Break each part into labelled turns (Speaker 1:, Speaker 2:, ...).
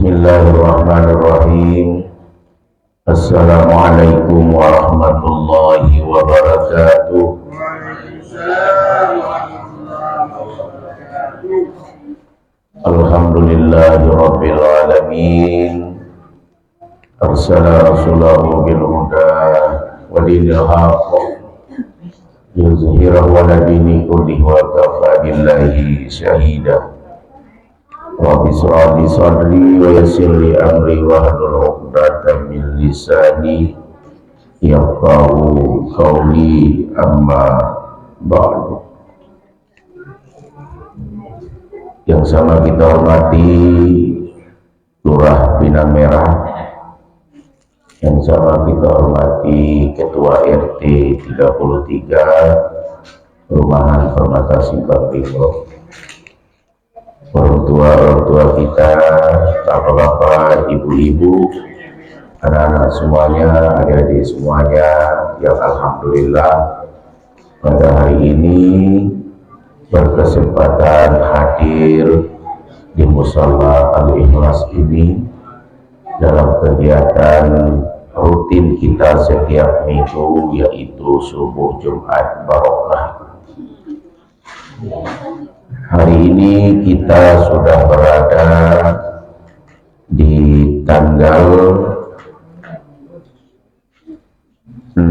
Speaker 1: Bismillahirrahmanirrahim. Assalamualaikum warahmatullahi wabarakatuh. Alhamdulillahirabbil alamin. Arsala rasulahu bil huda wa dinil haqq yuzhirahu ala dini kullihi wa kafa billahi shahida. Rabbi shrah li sadri wa yassir li amri wahlul 'uqdatam min lisani yafqahu qawli, amma ba'du. Yang sama kita hormati Lurah Bina Merah, yang sama kita hormati Ketua RT 33 Perumahan Permata Simpang Timur, orang tua kita, bapak-bapak, ibu-ibu, anak-anak semuanya, adik-adik semuanya yang alhamdulillah pada hari ini berkesempatan hadir di Musala Al-Ikhlas ini dalam kegiatan rutin kita setiap minggu, yaitu subuh Jumat Barokah. Hari ini kita sudah berada di tanggal 6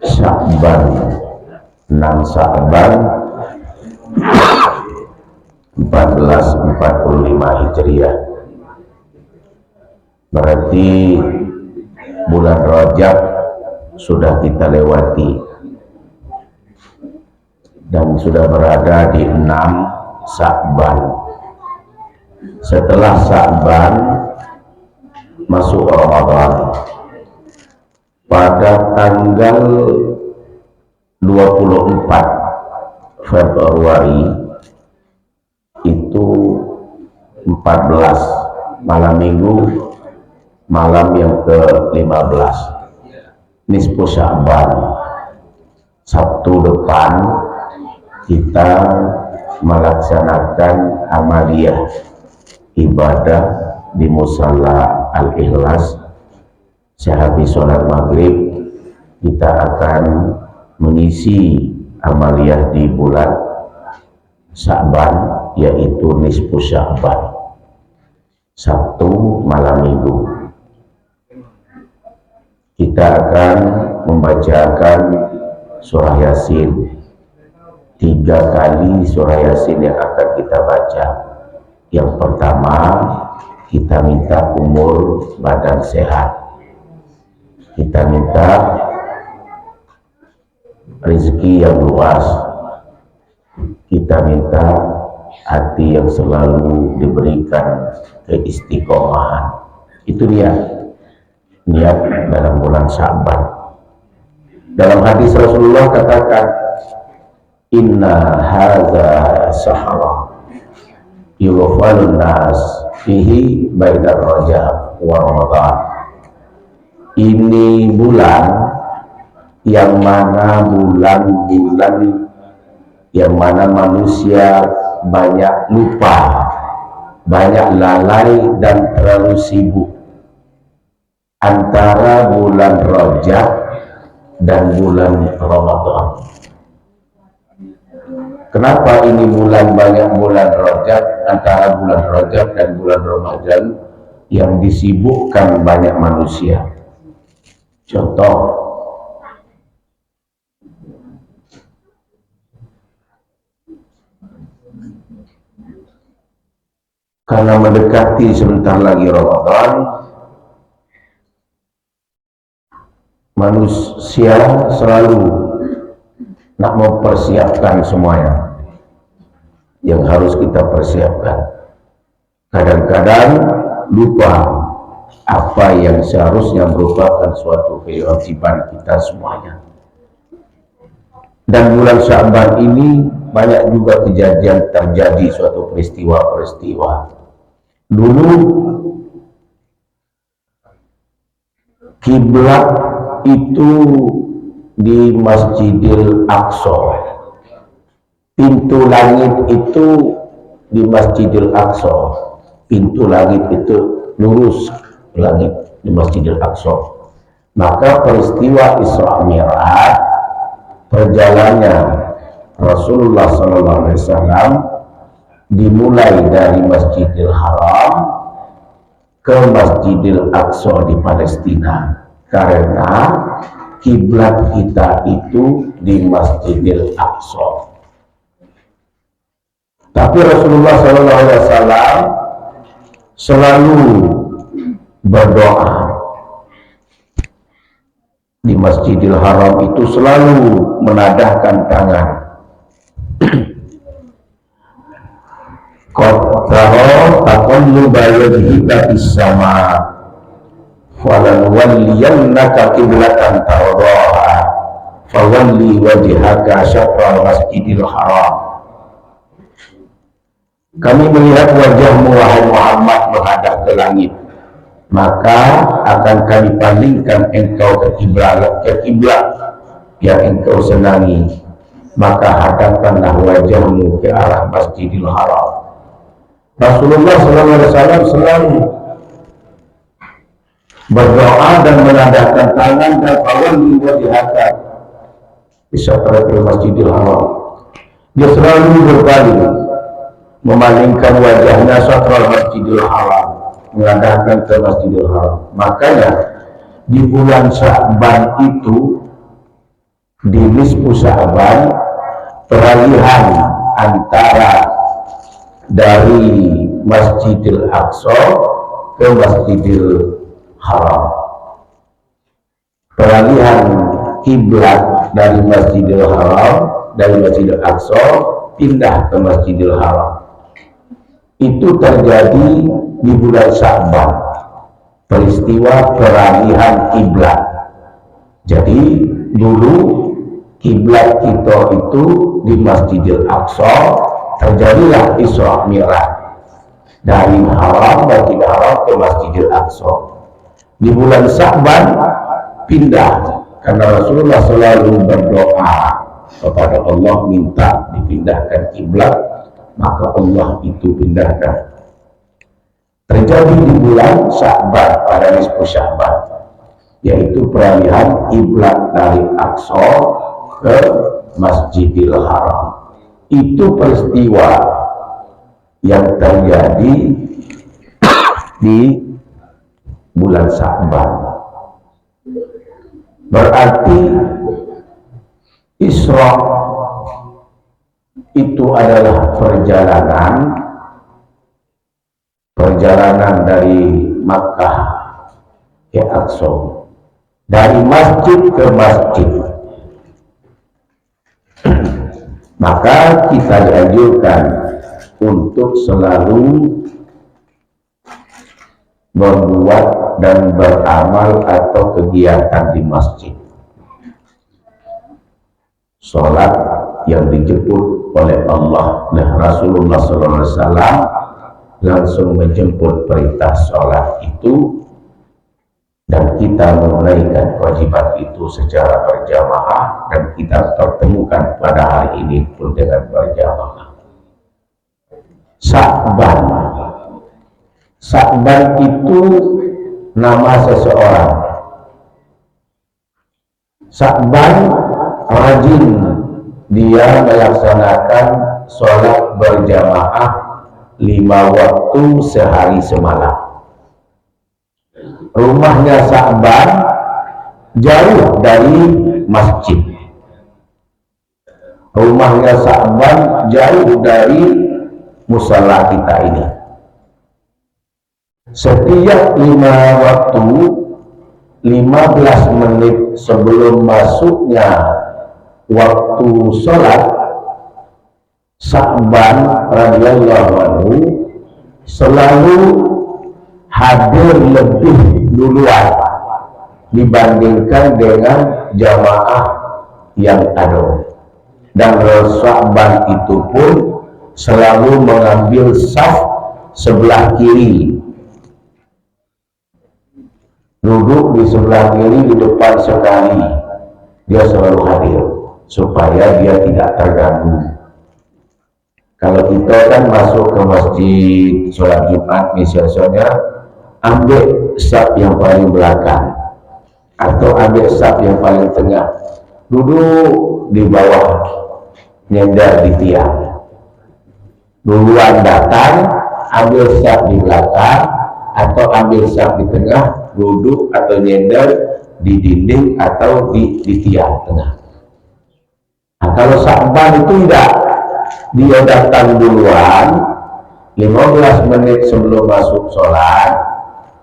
Speaker 1: Sya'ban 1445 Hijriah. Berarti bulan Rajab sudah kita lewati dan sudah berada di 6 Sya'ban. Setelah Sya'ban masuk Ramadan. Pada tanggal 24 Februari itu 14 malam minggu, malam yang ke-15 nisfu Sya'ban. Sabtu depan kita melaksanakan amaliyah ibadah di Musala Al-Ikhlas. Sehabis sholat maghrib kita akan mengisi amaliyah di bulan Sya'ban, yaitu nisfu Sya'ban, Sabtu malam minggu. Kita akan membacakan surah Yasin 3 kali. Surah Yasin yang akan kita baca, yang pertama kita minta umur badan sehat, kita minta rezeki yang luas, kita minta hati yang selalu diberikan keistiqomahan. Itu niat dalam bulan Sya'ban. Dalam hadis Rasulullah katakan, inna hadza sahara yughfalun nas fihi baina Rajab wa Ramadan. Ini bulan yang mana bulan-bulan yang mana manusia banyak lupa, banyak lalai dan terlalu sibuk, antara bulan Rajab dan bulan Ramadan. Kenapa ini banyak bulan Rajab, antara bulan Rajab dan bulan Ramadan yang disibukkan banyak manusia? Contoh, karena mendekati sebentar lagi Ramadan, manusia selalu nak mempersiapkan semuanya yang harus kita persiapkan. Kadang-kadang lupa apa yang seharusnya merupakan suatu kewajiban kita semuanya. Dan bulan Sya'ban ini banyak juga kejadian terjadi, suatu peristiwa-peristiwa. Dulu kiblat itu di Masjidil Aqsa. Pintu langit itu di Masjidil Aqsa, pintu langit itu lurus langit di Masjidil Aqsa. Maka peristiwa Isra Mi'raj, perjalanannya Rasulullah SAW dimulai dari Masjidil Haram ke Masjidil Aqsa di Palestina, karena kiblat kita itu di Masjidil Aqsa. Tapi Rasulullah SAW selalu berdoa di Masjidil Haram, itu selalu menadahkan tangan. Qattaro taqalluba wajhika fis sama falanwalliyannaka qiblatan tardaha fawalli wajhaka syatral Masjidil Haram. Kami melihat wajahmu wahai Muhammad menghadap ke langit, maka akan kami palingkan engkau ke kiblat yang engkau senangi, maka hadapkanlah wajahmu ke arah Masjidil Haram. Rasulullah SAW selalu berdoa dan menadahkan tangan dan fawalli wajhaka syatral Masjidil Haram. Dia selalu berbalik, memalingkan wajahnya syatral Masjidil Haram, mengadahkan ke Masjidil Haram. Makanya di bulan Sya'ban itu, di nisfu Sya'ban, peralihan antara dari Masjidil Aqsa ke Masjidil Haram, peralihan kiblat dari Masjidil Haram, dari Masjidil Aqsa pindah ke Masjidil Haram, itu terjadi di bulan Sya'ban, peristiwa peralihan kiblat. Jadi dulu kiblat kita itu di Masjidil Aqsa, terjadilah Isra Mi'raj dari Haram, Masjidil Haram ke Masjidil Aqsa. Di bulan Sya'ban pindah, karena Rasulullah selalu berdoa kepada Allah minta dipindahkan kiblat, maka Allah itu pindahkan. Terjadi di bulan Sya'ban, pada nisfu Sya'ban, yaitu peralihan kiblat dari Aqsa ke Masjidil Haram. Itu peristiwa yang terjadi di bulan Sya'ban. Berarti Isra itu adalah perjalanan dari Makkah ke Aqsa, dari masjid ke masjid. Maka kita dianjurkan untuk selalu berbuat dan beramal atau kegiatan di masjid. Sholat yang dijemput oleh Allah dan Rasulullah SAW langsung menjemput perintah sholat itu, dan kita menunaikan kewajiban itu secara berjamaah, dan kita pertemukan pada hari ini pun dengan berjamaah. Sya'ban itu nama seseorang. Sya'ban rajin dia melaksanakan sholat berjamaah 5 waktu sehari semalam. Rumahnya Sya'ban jauh dari masjid. Rumahnya Sya'ban jauh dari musala kita ini. Setiap 5 waktu, 15 menit sebelum masuknya waktu sholat, Sya'ban radhiyallahu anhu selalu hadir lebih duluan dibandingkan dengan jamaah yang ada. Dan Sya'ban itu pun selalu mengambil saf sebelah kiri, duduk di sebelah kiri di depan sekali. Dia selalu hadir supaya dia tidak terganggu. Kalau kita kan masuk ke masjid sholat Jumat misalnya, ambil saf yang paling belakang atau ambil saf yang paling tengah, duduk di bawah, nyender di tiang. Duluan datang, ambil saf di belakang atau ambil saf di tengah, duduk atau nyender di dinding atau di tiang tengah. Nah, kalau Sa'ban itu tidak, dia datang duluan 15 menit sebelum masuk sholat,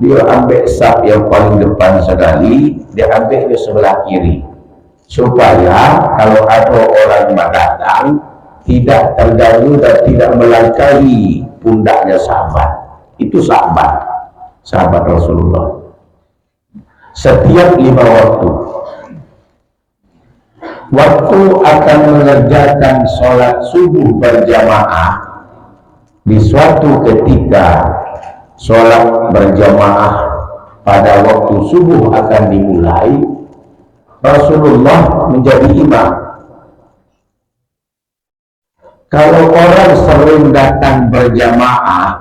Speaker 1: dia ambil saf yang paling depan sekali, dia ambil di sebelah kiri, supaya kalau ada orang datang tidak terganggu dan tidak melangkahi pundaknya sahabat. Itu sahabat Rasulullah. Setiap 5 waktu akan mengerjakan sholat subuh berjamaah. Di suatu ketika sholat berjamaah pada waktu subuh akan dimulai, Rasulullah menjadi imam. Kalau orang sering datang berjamaah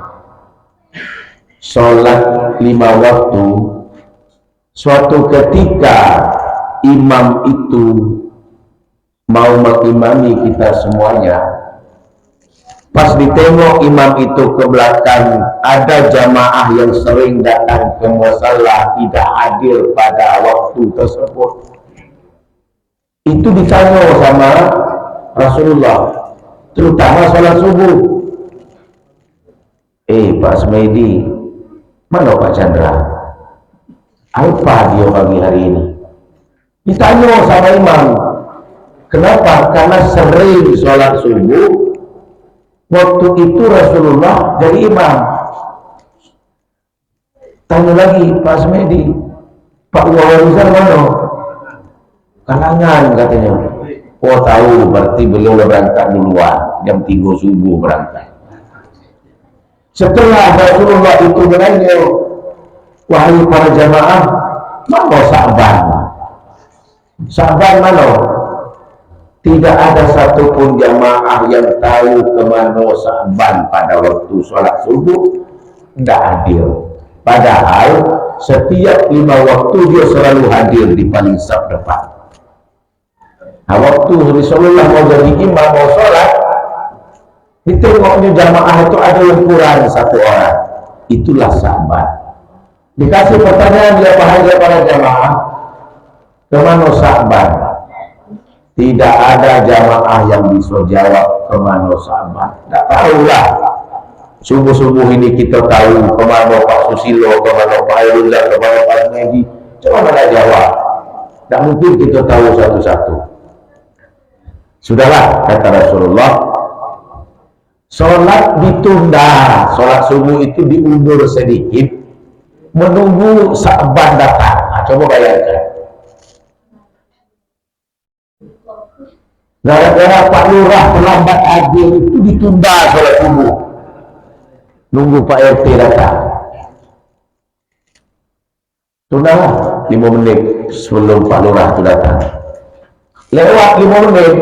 Speaker 1: sholat 5 waktu, suatu ketika imam itu mau mengimami kita semuanya, pas ditengok imam itu ke belakang, ada jamaah yang sering datang ke musalla tidak hadir pada waktu tersebut, itu ditanya sama Rasulullah, terutama sholat subuh. Pak Smedi, mana Pak Chandra? Apa dia pagi hari ini? Ditanya sama imam. Kenapa? Karena sering sholat subuh, waktu itu Rasulullah jadi imam. Tanya lagi Pak Smedi, Pak Wawarizal mana? Kalangan katanya. Oh tahu, berarti beliau berangkat duluan, jam 3 subuh berangkat. Setelah Rasulullah itu menanya, wahai para jamaah, mana Sa'ban? Sa'ban mana? Tidak ada satupun jamaah yang tahu kemana Sa'ban pada waktu sholat subuh, tidak hadir. Padahal setiap 5 waktu dia selalu hadir di paling saf depan. Nah, waktu Rasulullah mau jadi imam mau sholat, ditengoknya jamaah itu ada yang kurang 1 orang, itulah Sa'ban. Dikasih pertanyaan dia, wahai para jamaah, kemana Sa'ban? Tidak ada jamaah yang bisa jawab kemana Sa'ban. Tidak tahulah. Subuh-subuh ini kita tahu kemana Pak Susilo, kemana Pak Airullah, kemana Pak Medi. Coba mana jawab? Tidak mungkin kita tahu satu-satu. Sudahlah, kata Rasulullah, sholat ditunda, sholat subuh itu diundur sedikit, menunggu Sa'ban datang. Nah, coba bayangkan. Gara-gara Pak Lurah terlambat hadir itu ditunda sholat subuh, nunggu Pak RT datang. Tundalah 5 menit sebelum Pak Lurah itu datang. Lewat 5 menit,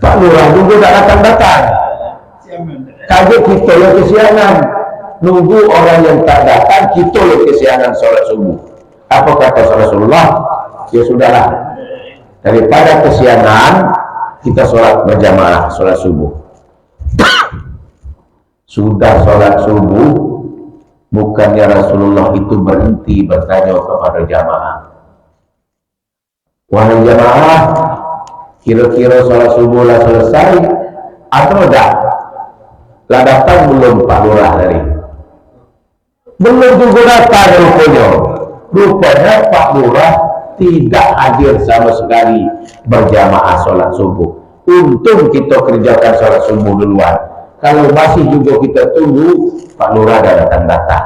Speaker 1: Pak Lurah nunggu tak datang-datang. Kaget kita yang kesiangan, nunggu orang yang tak datang, kita yang kesiangan sholat subuh. Apa kata Rasulullah? Ya sudahlah, daripada kesiangan kita sholat berjamaah, sholat subuh. Sudah sholat subuh, bukannya Rasulullah itu berhenti bertanya kepada jamaah, wahai jamaah, kira-kira sholat subuh lah selesai atau tidak? Lah datang belum Pak Lurah tadi? Belum juga datang rupanya Pak Lurah tidak hadir sama sekali berjamaah sholat subuh. Untung kita kerjakan sholat subuh duluan. Kalau masih juga kita tunggu, Pak Lurah dah datang-datang.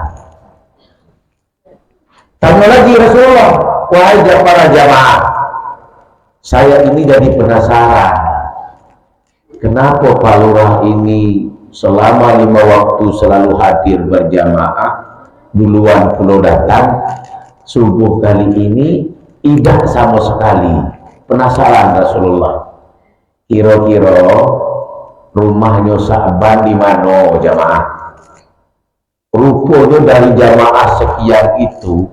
Speaker 1: Tanya lagi Rasulullah, wahai para jamaah, saya ini jadi penasaran, kenapa Pak Lurah ini selama 5 waktu selalu hadir berjamaah, duluan perlu datang, subuh kali ini tidak sama sekali. Penasaran Rasulullah, kira-kira rumahnya Sa'ban di mana jamaah? Rupanya dari jamaah sekian itu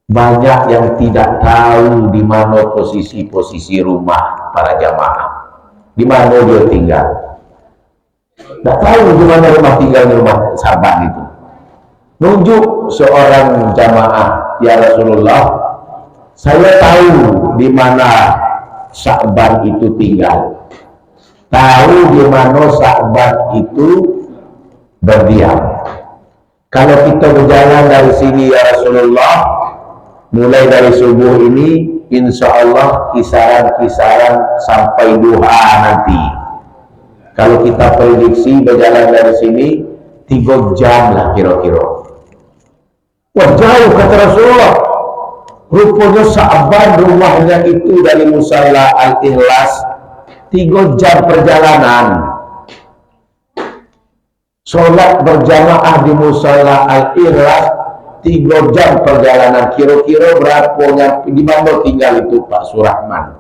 Speaker 1: banyak yang tidak tahu di mana posisi-posisi rumah para jamaah, di mana dia tinggal. Tidak tahu di mana rumah tinggalnya rumah Sa'ban itu. Nunjuk seorang jamaah, ya Rasulullah, saya tahu di mana Sa'ban itu tinggal, tahu di mana Sa'ban itu berdiam. Kalau kita berjalan dari sini ya Rasulullah, mulai dari subuh ini, insya Allah kisaran-kisaran sampai duha nanti. Kalau kita prediksi berjalan dari sini 3 jam lah kira-kira. Wah, jauh kata Rasulullah. Rupanya Sa'ban rumahnya itu dari Musalla Al-Ikhlas 3 jam perjalanan. Sholat berjamaah di Musalla Al-Ikhlas 3 jam perjalanan. Kira-kira berapa di mana tinggal itu Pak Surahman?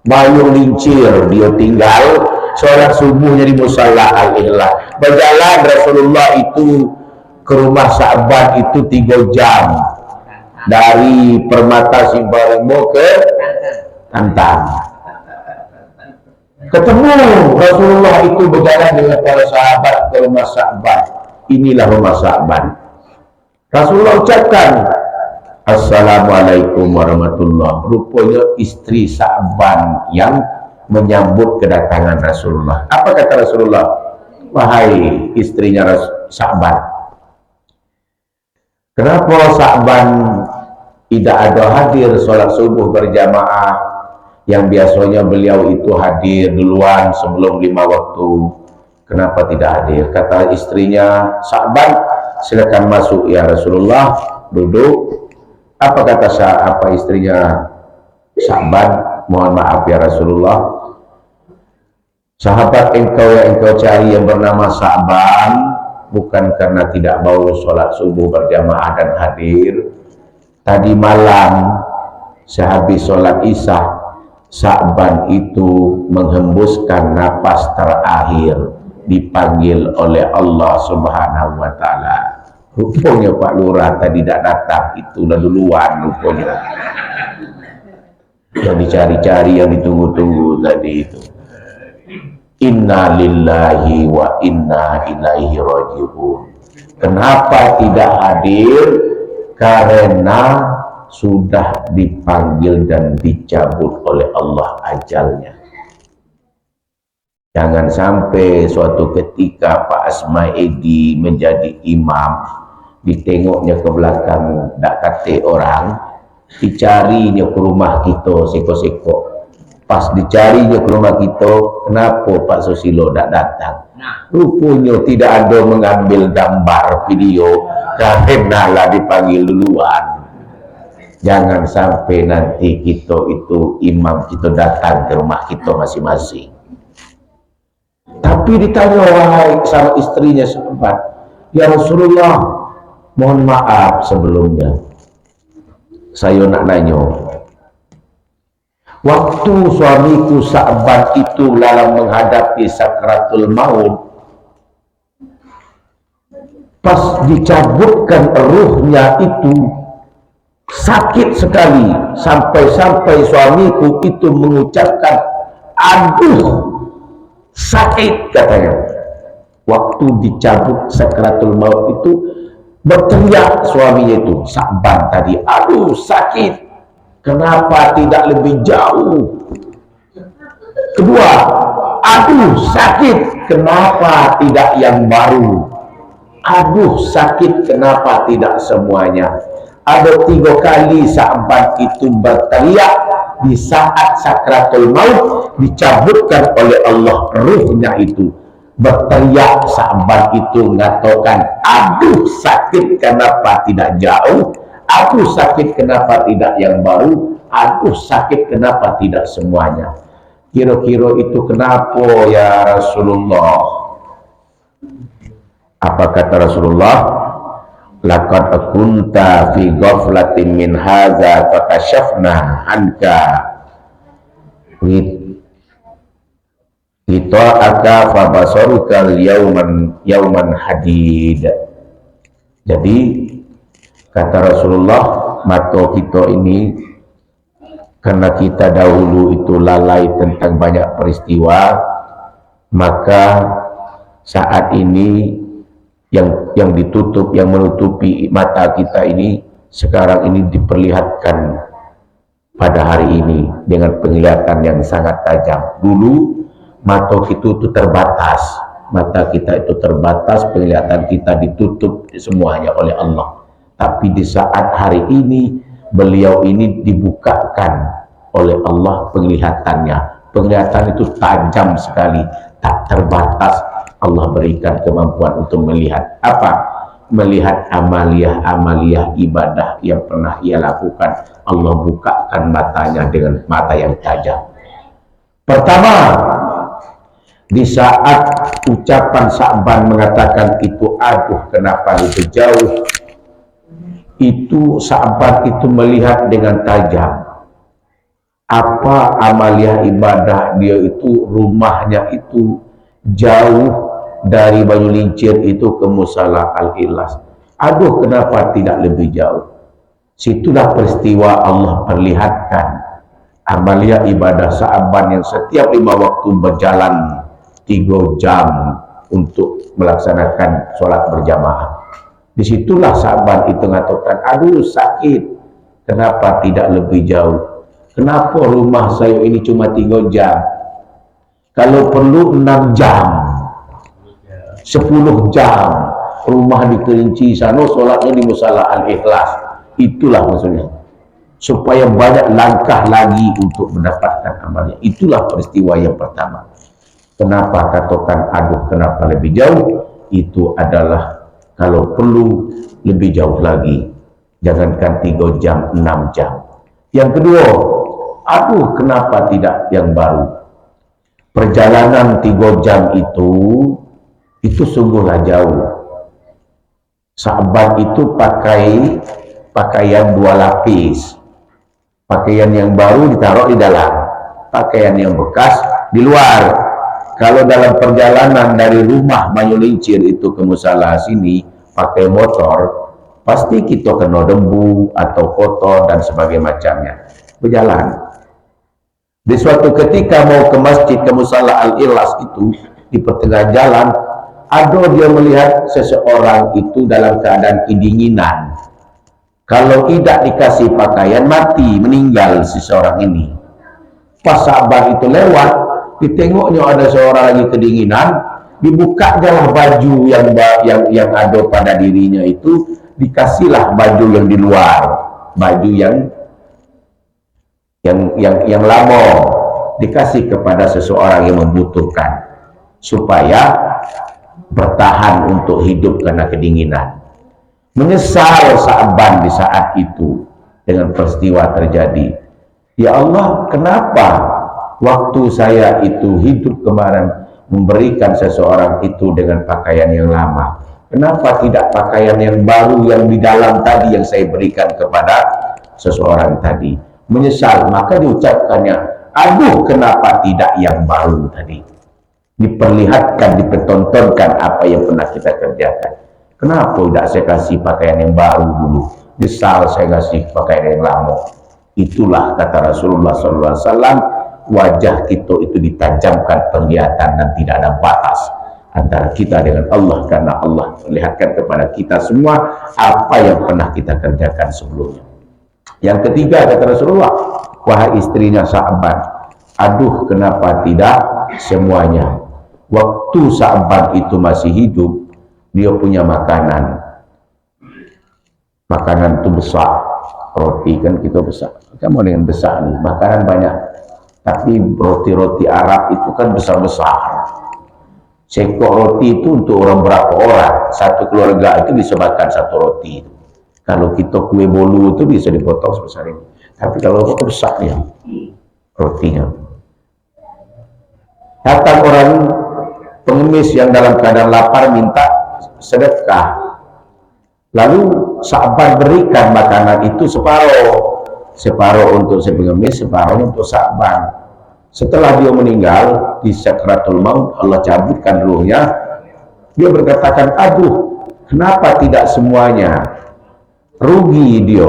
Speaker 1: Bayung Lincir dia tinggal. Sholat subuhnya di Musalla Al-Ikhlas. Berjalan Rasulullah itu ke rumah Sa'ban itu 3 jam. Dari Permata Simbarimo ke Tantan. Ketemu Rasulullah itu berjalan dengan para sahabat ke rumah Sa'ban. Inilah rumah Sa'ban. Rasulullah ucapkan Assalamualaikum warahmatullahi. Rupanya istri Sa'ban yang menyambut kedatangan Rasulullah. Apa kata Rasulullah? Wahai istrinya Sa'ban, kenapa Sa'ban tidak ada hadir sholat subuh berjamaah? Yang biasanya beliau itu hadir duluan sebelum 5 waktu. Kenapa tidak hadir? Kata istrinya Sa'ban, silakan masuk ya Rasulullah, duduk. Apa kata istrinya Sa'ban? Mohon maaf ya Rasulullah, sahabat engkau yang engkau cari yang bernama Sa'ban bukan karena tidak mau sholat subuh berjamaah dan hadir. Tadi malam sehabis sholat isya, Sa'ban itu menghembuskan napas terakhir, dipanggil oleh Allah Subhanahu wa Ta'ala. Rupanya Pak Lurah tadi tidak datang, itulah duluan rupanya. Yang dicari-cari, yang ditunggu-tunggu tadi itu. Inna lillahi wa inna ilaihi raji'un. Kenapa tidak hadir? Karena sudah dipanggil dan dicabut oleh Allah ajalnya. Jangan sampai suatu ketika Pak Asmaedi menjadi imam, ditengoknya ke belakang, tak kata orang, dicarinya ke rumah kita seko-seko. Pas dicarinya ke rumah kita, kenapa Pak Susilo tak datang? Rupanya tidak ada mengambil gambar video, karena lah dipanggil duluan. Jangan sampai nanti kita itu imam kita datang ke rumah kita masing-masing. Tapi ditanya wahai sama istrinya Sa'ban, ya Rasulullah, mohon maaf sebelumnya. Saya nak nanya, waktu suamiku Sa'ban itu dalam menghadapi sakratul maut, pas dicabutkan ruhnya itu sakit sekali, sampai-sampai suamiku itu mengucapkan aduh sakit katanya. Waktu dicabut sakratul maut itu berteriak suaminya itu Sa'ban tadi, aduh sakit, kenapa tidak lebih jauh? Kedua, aduh sakit, kenapa tidak yang baru? Aduh sakit, kenapa tidak semuanya? Ada 3 kali Sa'ban itu berteriak di saat sakratul maut, dicabutkan oleh Allah ruhnya itu. Berteriak Sa'ban itu mengatakan, aduh sakit kenapa tidak jauh, aduh sakit kenapa tidak yang baru, aduh sakit kenapa tidak semuanya. Kira-kira itu kenapa ya Rasulullah? Apa kata Rasulullah? Laqad kunta fi ghaflatin min hadza fakashafna anka. lita'aka fabasaruka yauman hadid. Jadi kata Rasulullah, mata kita ini karena kita dahulu itu lalai tentang banyak peristiwa, maka saat ini yang ditutup, yang menutupi mata kita ini sekarang ini diperlihatkan pada hari ini dengan penglihatan yang sangat tajam. Dulu mata kita itu terbatas, penglihatan kita ditutup semuanya oleh Allah. Tapi di saat hari ini beliau ini dibukakan oleh Allah penglihatannya. Penglihatan itu tajam sekali, tak terbatas. Allah berikan kemampuan untuk melihat apa? Melihat amaliyah ibadah yang pernah ia lakukan. Allah bukakan matanya dengan mata yang tajam. Pertama, di saat ucapan Sa'ban mengatakan itu, aduh kenapa itu jauh, itu Sa'ban itu melihat dengan tajam apa amaliyah ibadah dia itu, rumahnya itu jauh dari Banyulincir itu ke Musala Al-Ikhlas. Aduh kenapa tidak lebih jauh. Situlah peristiwa Allah perlihatkan amaliyah ibadah Sa'ban yang setiap 5 waktu berjalan 3 jam untuk melaksanakan sholat berjamaah. Disitulah Sa'ban itu mengatakan, aduh sakit, kenapa tidak lebih jauh? Kenapa rumah saya ini cuma 3 jam? Kalau perlu 6 jam, 10 jam, rumah di Kerinci sana, sholatnya di Musala Al-Ikhlas. Itulah maksudnya, supaya banyak langkah lagi untuk mendapatkan amalnya. Itulah peristiwa yang pertama. Kenapa katakan aduh kenapa lebih jauh? Itu adalah kalau perlu lebih jauh lagi, jangankan 3 jam, 6 jam. Yang kedua, aduh kenapa tidak yang baru? Perjalanan 3 jam itu sungguhlah jauh. Sa'ban itu pakai pakaian 2 lapis. Pakaian yang baru ditaruh di dalam, pakaian yang bekas di luar. Kalau dalam perjalanan dari rumah Banyulincir itu ke Musala sini pakai motor, pasti kita kena debu atau kotor dan sebagainya macamnya. Berjalan. Di suatu ketika mau ke masjid, ke Musala Al-Ikhlas itu, di pertengahan jalan, ada dia melihat seseorang itu dalam keadaan kedinginan. Kalau tidak dikasih pakaian, mati, meninggal seseorang ini. Pas Sa'ban itu lewat, ditengoknya ada seorang lagi kedinginan, dibuka jalah baju yang ada pada dirinya itu, dikasihlah baju yang di luar, baju yang lama, dikasih kepada seseorang yang membutuhkan supaya bertahan untuk hidup karena kedinginan. Menyesal Sa'ban di saat itu dengan peristiwa terjadi. Ya Allah, kenapa waktu saya itu hidup kemarin memberikan seseorang itu dengan pakaian yang lama? Kenapa tidak pakaian yang baru yang di dalam tadi yang saya berikan kepada seseorang tadi? Menyesal, maka diucapkannya, aduh kenapa tidak yang baru tadi? Diperlihatkan, dipertontonkan apa yang pernah kita kerjakan. Kenapa tidak saya kasih pakaian yang baru dulu? Nyesal saya kasih pakaian yang lama. Itulah kata Rasulullah SAW, wajah kita itu ditajamkan penglihatan dan tidak ada batas antara kita dengan Allah, karena Allah melihatkan kepada kita semua apa yang pernah kita kerjakan sebelumnya. Yang ketiga kata Rasulullah, wahai istrinya Sa'ban, aduh kenapa tidak semuanya? Waktu Sa'ban itu masih hidup, dia punya makanan itu besar, roti kan kita besar, kamu dengan besar nih, makanan banyak. Tapi roti-roti Arab itu kan besar-besar. Sekok roti itu untuk orang berapa orang? Satu keluarga itu bisa makan 1 roti. Kalau kita kue bolu itu bisa dipotong sebesar ini. Tapi kalau itu besar ya rotinya. Datang orang pengemis yang dalam keadaan lapar minta sedekah. Lalu Sa'ban berikan makanan itu separuh untuk si pengemis, separuh untuk Sa'ban. Setelah dia meninggal di sakratul maut, Allah cabutkan ruhnya. Dia berkatakan, aduh, kenapa tidak semuanya? Rugi dia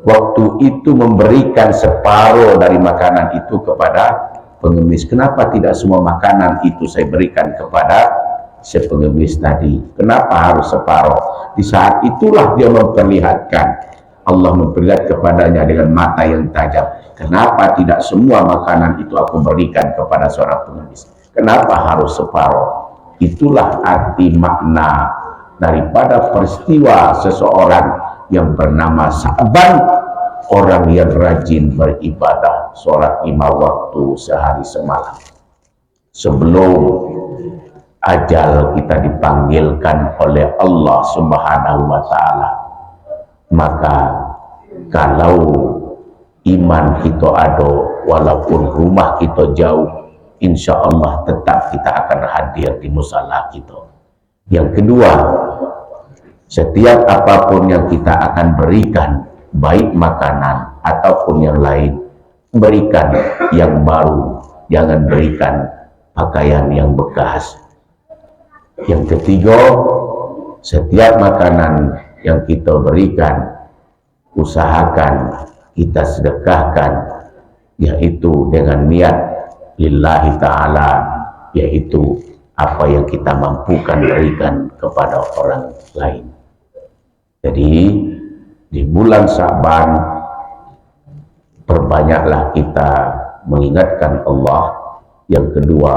Speaker 1: waktu itu memberikan separuh dari makanan itu kepada pengemis. Kenapa tidak semua makanan itu saya berikan kepada si pengemis tadi? Kenapa harus separuh? Di saat itulah dia memperlihatkan, Allah memperlihat kepadanya dengan mata yang tajam. Kenapa tidak semua makanan itu aku berikan kepada seorang pengemis? Kenapa harus separuh? Itulah arti makna daripada peristiwa seseorang yang bernama Sa'ban, orang yang rajin beribadah, sholat 5 waktu sehari semalam. Sebelum ajal kita dipanggilkan oleh Allah Subhanahu wa Ta'ala, maka kalau iman kita ada, walaupun rumah kita jauh, insya Allah tetap kita akan hadir di musala kita. Yang kedua, setiap apapun yang kita akan berikan, baik makanan ataupun yang lain, berikan yang baru, jangan berikan pakaian yang bekas. Yang ketiga, setiap makanan yang kita berikan, usahakan kita sedekahkan, yaitu dengan niat lillahi ta'ala, yaitu apa yang kita mampukan berikan kepada orang lain. Jadi di bulan Sya'ban perbanyaklah kita mengingatkan Allah. Yang kedua,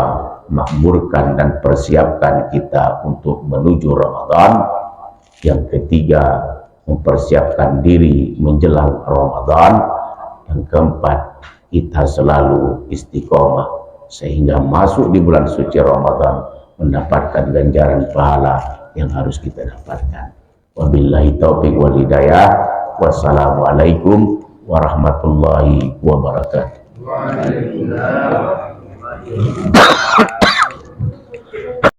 Speaker 1: makmurkan dan persiapkan kita untuk menuju Ramadan. Yang ketiga, mempersiapkan diri menjelang Ramadan. Yang keempat, kita selalu istiqomah sehingga masuk di bulan suci Ramadan mendapatkan ganjaran pahala yang harus kita dapatkan. Wabillahi taufiq wal hidayah. Wassalamualaikum warahmatullahi wabarakatuh. Waalaikumsalam.